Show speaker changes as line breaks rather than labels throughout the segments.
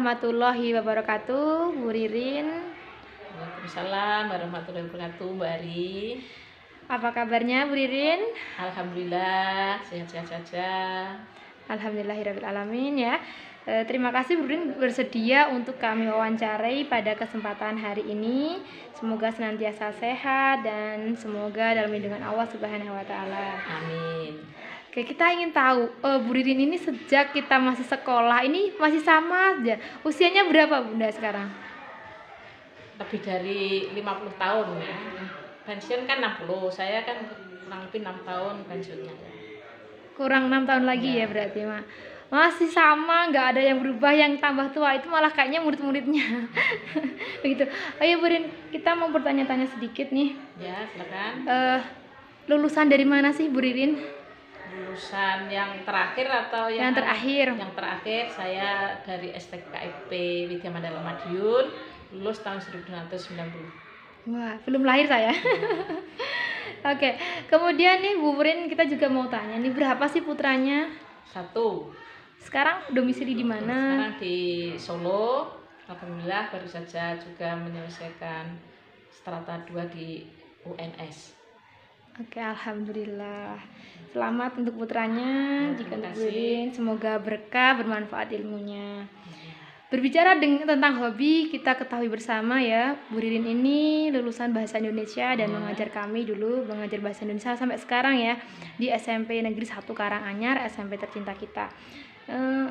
warahmatullahi wabarakatuh, Bu Ririn.
Waalaikumsalam warahmatullahi wabarakatuh, Mbak Ari.
Apa kabarnya, Bu Ririn?
Alhamdulillah, sehat-sehat saja.
Alhamdulillahirabbil alamin ya. Terima kasih Bu Ririn bersedia untuk kami wawancarai pada kesempatan hari ini. Semoga senantiasa sehat dan semoga dalam lindungan Allah Subhanahu wa taala.
Amin.
Oke, kita ingin tahu Bu Ririn ini sejak kita masih sekolah ini masih sama aja. Usianya berapa Bunda sekarang?
Lebih dari 50 tahun ya. Pensiun kan 60, saya kan kurang lebih 6 tahun pensiunnya.
Kurang 6 tahun lagi ya berarti Mak. Masih sama, nggak ada yang berubah, yang tambah tua itu malah kayaknya murid-muridnya. Begitu. Ayo Bu Ririn, kita mau bertanya-tanya sedikit nih.
Ya, silakan.
Lulusan dari mana sih Bu Ririn?
Lulusan yang terakhir atau yang
terakhir?
Yang terakhir saya dari STKIP Widya Mandala Madiun, lulus tahun 1990.
Wah, belum lahir saya. Oke, kemudian nih Bu Ririn, kita juga mau tanya nih, berapa sih putranya?
1.
Sekarang domisili di mana?
Sekarang di Solo. Alhamdulillah baru saja juga menyelesaikan strata 2 di UNS.
Oke, alhamdulillah. Selamat untuk putranya. Jika Bu Ririn, semoga berkah, bermanfaat ilmunya. Berbicara tentang hobi, kita ketahui bersama ya, Bu Ririn ini lulusan Bahasa Indonesia dan mengajar kami dulu, mengajar Bahasa Indonesia sampai sekarang ya, di SMP Negeri 1 Karanganyar, SMP tercinta kita.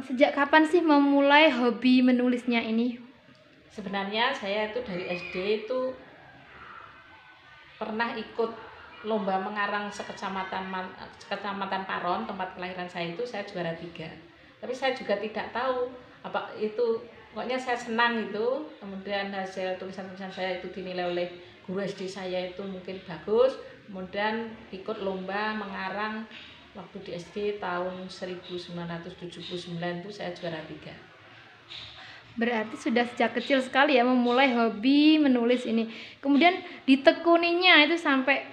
Sejak kapan sih memulai hobi menulisnya ini?
Sebenarnya saya itu dari SD itu pernah ikut lomba mengarang sekecamatan Paron, tempat kelahiran saya itu, saya juara 3. Tapi saya juga tidak tahu apa itu, pokoknya saya senang itu. Kemudian hasil tulisan-tulisan saya itu dinilai oleh guru SD saya itu mungkin bagus. Kemudian ikut lomba mengarang waktu di SD tahun 1979 itu saya juara 3.
Berarti sudah sejak kecil sekali ya memulai hobi menulis ini. Kemudian ditekuninya itu sampai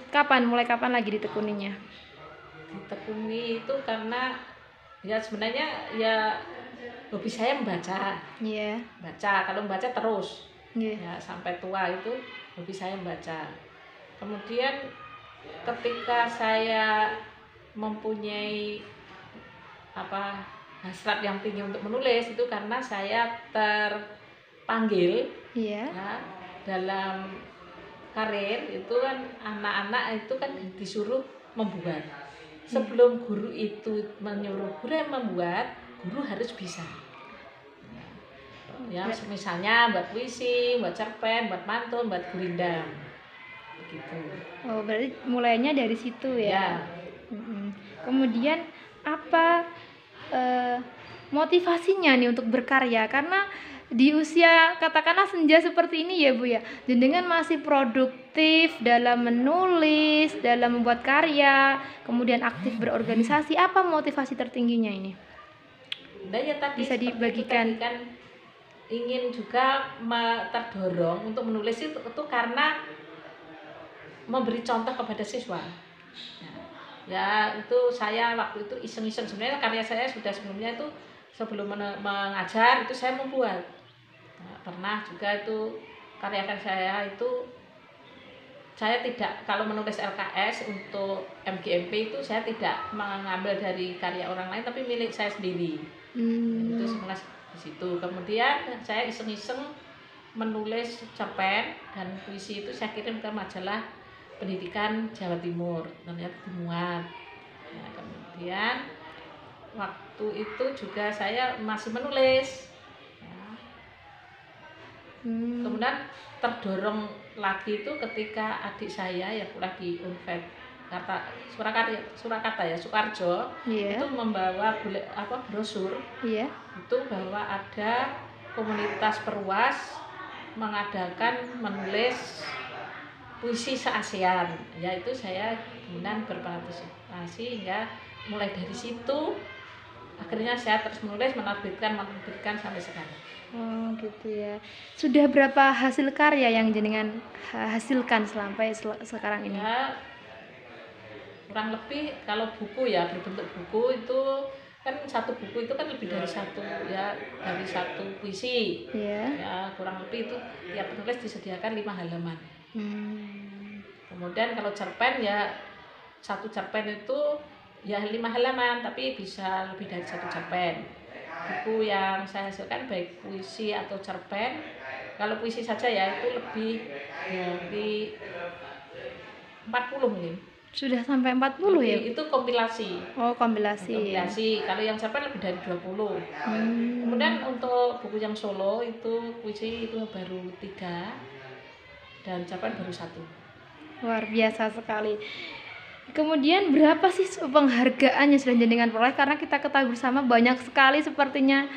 kapan? Mulai kapan lagi ditekuninya?
Ditekuni itu karena ya sebenarnya ya hobi saya membaca.
Iya.
Baca, kalau membaca terus.
Yeah.
Ya sampai tua itu hobi saya membaca. Kemudian ketika saya mempunyai hasrat yang tinggi untuk menulis itu karena saya terpanggil ya, dalam karir itu kan anak-anak itu kan disuruh membuat. Sebelum guru itu menyuruh guru yang membuat, guru harus bisa. Ya, misalnya buat puisi, buat cerpen, buat pantun, buat gurindam. Gitu.
Oh, berarti mulainya dari situ ya. Kemudian apa motivasinya nih untuk berkarya? Karena di usia katakanlah senja seperti ini ya Bu ya, jenengan masih produktif dalam menulis, dalam membuat karya, kemudian aktif berorganisasi. Apa motivasi tertingginya ini?
Nah, ya tadi
bisa dibagikan.
Kan ingin juga terdorong untuk menulis itu karena memberi contoh kepada siswa. Ya itu saya waktu itu iseng-iseng, sebenarnya karya saya sudah sebelumnya itu sebelum mengajar itu saya membuat. Pernah juga itu karya saya itu saya tidak, kalau menulis LKS untuk MGMP itu saya tidak mengambil dari karya orang lain tapi milik saya sendiri. Itu semula di situ. Kemudian saya iseng-iseng menulis cerpen dan puisi itu saya kirim ke majalah Pendidikan Jawa Timur, ternyata dimuat. Nah, kemudian waktu itu juga saya masih menulis. Kemudian terdorong lagi itu ketika adik saya yang kuliah di Unpad Surakarta ya, Sukarjo, itu membawa brosur itu bahwa ada komunitas perwas mengadakan menulis puisi se-ASEAN. Ya itu saya kemudian berpartisipasi hingga mulai dari situ akhirnya saya terus menulis, menerbitkan sampai sekarang.
Oh gitu ya. Sudah berapa hasil karya yang jenengan hasilkan sampai sekarang ini?
Ya, kurang lebih kalau buku ya, berbentuk buku itu kan satu buku itu kan lebih dari satu ya, dari satu puisi
Iya.
ya, kurang lebih itu tiap penulis disediakan 5 halaman. Kemudian kalau cerpen ya satu cerpen itu ya 5 halaman, tapi bisa lebih dari satu cerpen. Buku yang saya hasilkan baik puisi atau cerpen, kalau puisi saja ya itu lebih dari 40 mungkin.
Sudah sampai 40 ya?
Itu kompilasi.
Oh, kompilasi.
Kompilasi. Kalau yang cerpen lebih dari 20. Kemudian untuk buku yang solo itu puisi itu baru 3 dan cerpen baru 1.
Luar biasa sekali. Kemudian berapa sih penghargaan yang sudah jenengan peroleh? Karena kita ketahui bersama banyak sekali sepertinya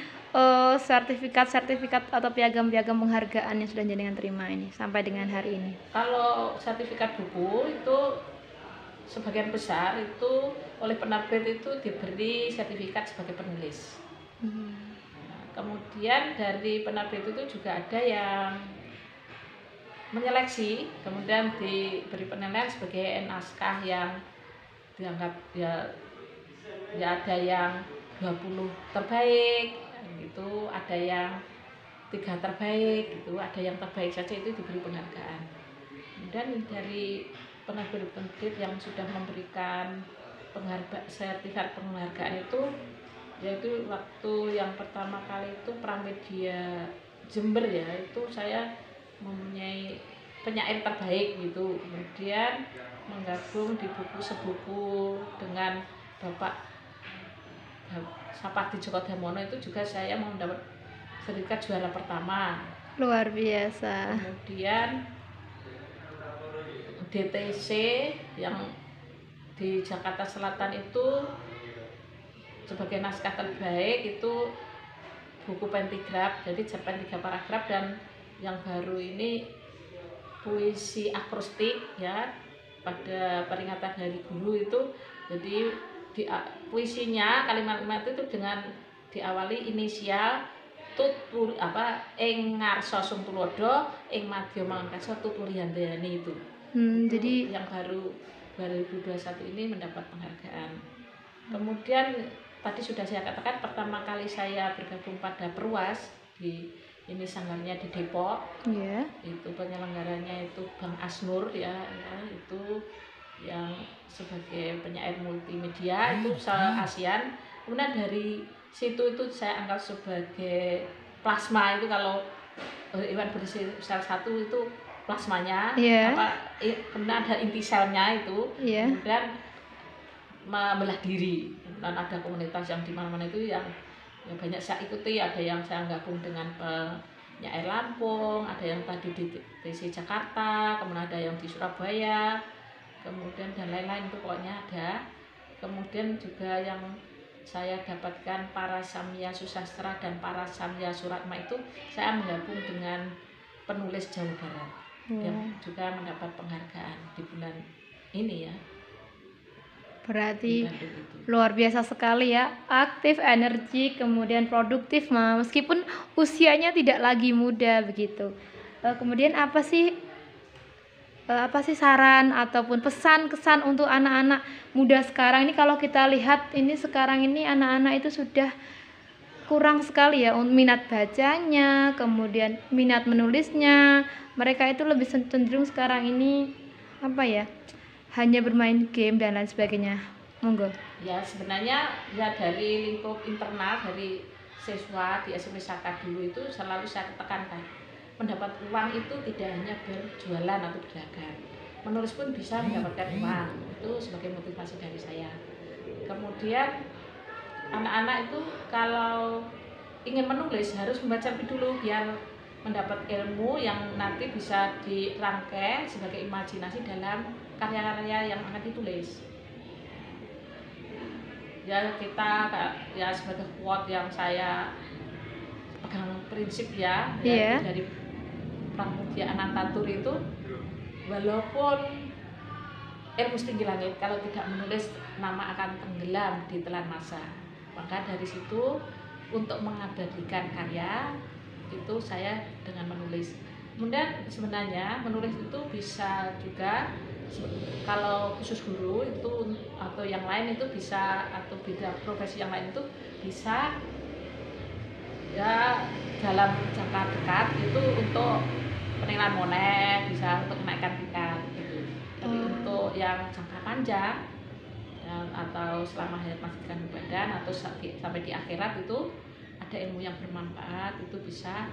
sertifikat-sertifikat atau piagam-piagam penghargaan yang sudah jenengan terima ini sampai dengan hari ini.
Kalau sertifikat buku itu sebagian besar itu oleh penerbit itu diberi sertifikat sebagai penulis. Nah, kemudian dari penerbit itu juga ada yang menyeleksi, kemudian diberi penilaian sebagai naskah yang dianggap ya ada yang 20 terbaik gitu, ada yang 3 terbaik gitu, ada yang terbaik saja itu diberi penghargaan. Kemudian dari penerbit yang sudah memberikan sertifikat penghargaan itu yaitu waktu yang pertama kali itu Pramedia Jember ya, itu saya mempunyai penyair terbaik gitu, kemudian menggabung di buku sebuku dengan Bapak Sapati Djoko Damono, itu juga saya mendapat sertifikat juara pertama.
Luar biasa.
Kemudian DTC yang di Jakarta Selatan itu sebagai naskah terbaik itu buku pentigraf, jadi cerpen 3 paragraf, dan yang baru ini puisi akrostik ya pada peringatan Hari Guru itu. Jadi puisinya kalimat-kalimat itu dengan diawali inisial tutur ing ngarsa sung tulodo ing madya mangkasa tuturi handayani itu.
Jadi
yang baru 2021 ini mendapat penghargaan. Kemudian tadi sudah saya katakan pertama kali saya bergabung pada Perwas, ini sanggarnya di Depok.
Yeah.
Itu penyelenggaranya itu Bang Asnur ya, itu yang sebagai penyair multimedia itu se-ASEAN. Kemudian dari situ itu saya anggap sebagai plasma, itu kalau Iwan berisi sel 1 itu plasmanya, kemudian ada inti selnya itu, kemudian membelah diri, dan ada komunitas yang di mana-mana itu yang banyak saya ikuti, ada yang saya gabung dengan penyair Lampung, ada yang tadi di TC Jakarta, kemudian ada yang di Surabaya, kemudian dan lain-lain itu pokoknya ada. Kemudian juga yang saya dapatkan para Samya Susastra dan para Samya Suratma itu saya menggabung dengan penulis Jawa Barat yang juga mendapat penghargaan di bulan ini ya.
Berarti luar biasa sekali ya, aktif, energi, kemudian produktif meskipun usianya tidak lagi muda begitu. Kemudian apa sih saran ataupun pesan kesan untuk anak-anak muda sekarang ini? Kalau kita lihat ini sekarang ini anak-anak itu sudah kurang sekali ya minat bacanya, kemudian minat menulisnya. Mereka itu lebih cenderung sekarang ini hanya bermain game dan lain sebagainya. Monggo.
Ya sebenarnya ya dari lingkup internal dari siswa di SMP Saka dulu itu selalu saya tekankan, mendapat uang itu tidak hanya berjualan atau berdagang, menulis pun bisa mendapatkan uang, itu sebagai motivasi dari saya. Kemudian anak-anak itu kalau ingin menulis harus membaca lebih dulu biar mendapat ilmu yang nanti bisa dirangkai sebagai imajinasi dalam karya-karya yang akan ditulis. Ya kita ya sebagai quote yang saya pegang prinsip ya, dari Pramudia Anantatur itu, walaupun ilmu setinggi langit kalau tidak menulis nama akan tenggelam di telan masa. Maka dari situ untuk mengabadikan karya itu saya dengan menulis. Kemudian sebenarnya menulis itu bisa juga kalau khusus guru itu atau yang lain itu bisa, atau bidang profesi yang lain itu bisa ya dalam jangka dekat itu untuk penilaian monet, bisa untuk menaikkan tingkat gitu. Tapi untuk yang jangka panjang ya, atau selama hayat masih dengan badan atau sampai di akhirat itu ada ilmu yang bermanfaat, itu bisa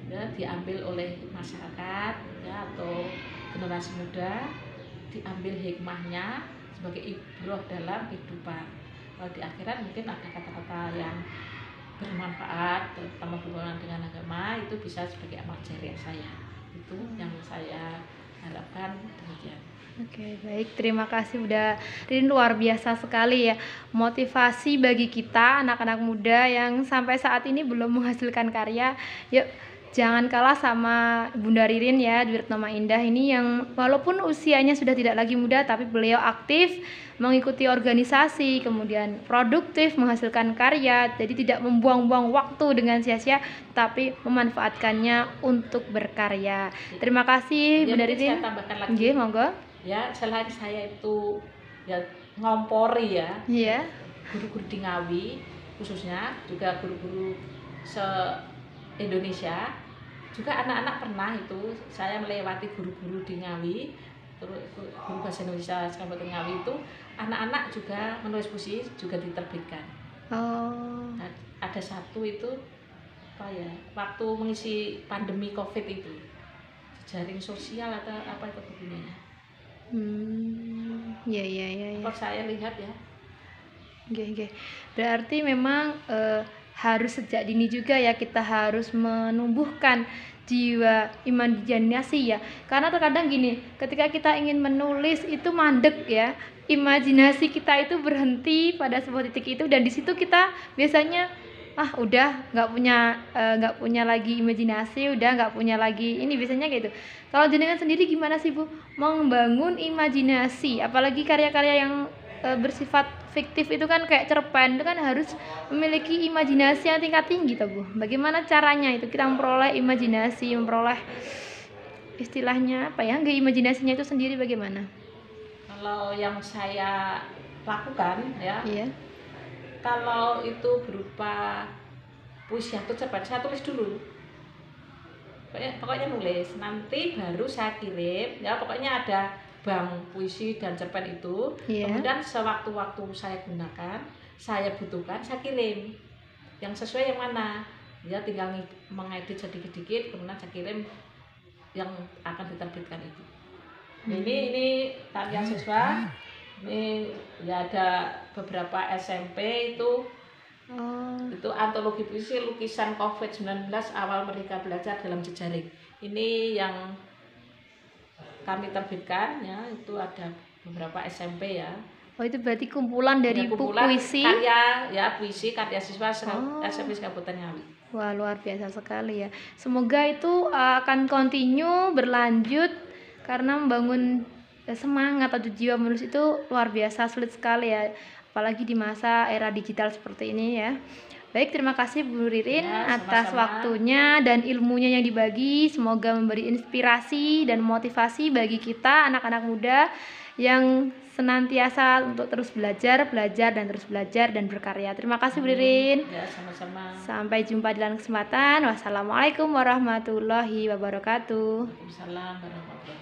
ya diambil oleh masyarakat ya atau generasi muda, diambil hikmahnya sebagai ibroh dalam kehidupan. Kalau di akhirat mungkin ada kata-kata yang bermanfaat terutama hubungan dengan agama, itu bisa sebagai amal jariah saya. Itu yang saya harapkan demikian.
Oke, baik. Terima kasih udah Rin, luar biasa sekali ya motivasi bagi kita anak-anak muda yang sampai saat ini belum menghasilkan karya. Yuk, jangan kalah sama Bunda Ririn ya, Dwi Retno Indah ini yang walaupun usianya sudah tidak lagi muda tapi beliau aktif mengikuti organisasi, kemudian produktif menghasilkan karya, jadi tidak membuang-buang waktu dengan sia-sia tapi memanfaatkannya untuk berkarya. Terima kasih
Ya,
Bunda
mungkin
Ririn.
saya tambahkan lagi.
Nggih, monggo.
Ya, selain saya itu ya ngompori ya,
Iya.
guru-guru di Ngawi khususnya, juga guru-guru se-Indonesia, juga anak-anak pernah itu saya melewati guru-guru di Ngawi, terus guru bahasa Indonesia Kabupaten Ngawi itu anak-anak juga menulis puisi juga diterbitkan.
Oh.
Nah, ada satu itu apa ya, waktu mengisi pandemi COVID itu, jaring sosial atau apa itu begini ya.
Ya.
Kalau saya lihat ya.
Oke. Berarti memang harus sejak dini juga ya kita harus menumbuhkan jiwa imajinasi ya. Karena terkadang gini, ketika kita ingin menulis itu mandek ya. Imajinasi kita itu berhenti pada sebuah titik itu dan di situ kita biasanya udah nggak punya lagi imajinasi, udah nggak punya lagi ini, biasanya kayak gitu. Kalau jenengan sendiri gimana sih Bu membangun imajinasi, apalagi karya-karya yang bersifat fiktif itu kan kayak cerpen, itu kan harus memiliki imajinasi yang tingkat tinggi toh Bu. Bagaimana caranya itu kita memperoleh imajinasi, memperoleh istilahnya apa ya, nggak imajinasinya itu sendiri bagaimana?
Kalau yang saya lakukan ya,
Iya.
kalau itu berupa puisi atau cerpen, saya tulis dulu. Pokoknya nulis, nanti baru saya kirim. Ya pokoknya ada bank puisi dan cerpen itu.
Iya.
Kemudian sewaktu-waktu saya gunakan, saya butuhkan, saya kirim. Yang sesuai yang mana? Ya tinggal mengedit sedikit-sedikit, kemudian saya kirim yang akan diterbitkan itu. Ini karya siswa. Ini ya ada beberapa SMP itu antologi puisi lukisan COVID-19 awal mereka belajar dalam jejaring. Ini yang kami terbitkan ya, itu ada beberapa SMP ya.
Oh, itu berarti kumpulan dari puisi
karya siswa SMP Kabupaten Ngawi.
Wah, luar biasa sekali ya. Semoga itu akan continue berlanjut karena membangun semangat atau jiwa menulis itu luar biasa sulit sekali ya, apalagi di masa era digital seperti ini ya. Baik, terima kasih Bu Ririn atas waktunya dan ilmunya yang dibagi. Semoga memberi inspirasi dan motivasi bagi kita anak-anak muda yang senantiasa untuk terus belajar dan terus belajar dan berkarya. Terima kasih Bu Ririn.
Ya, sama-sama.
Sampai jumpa di lain kesempatan. Wassalamualaikum warahmatullahi wabarakatuh.
Waalaikumsalam warahmatullahi wabarakatuh.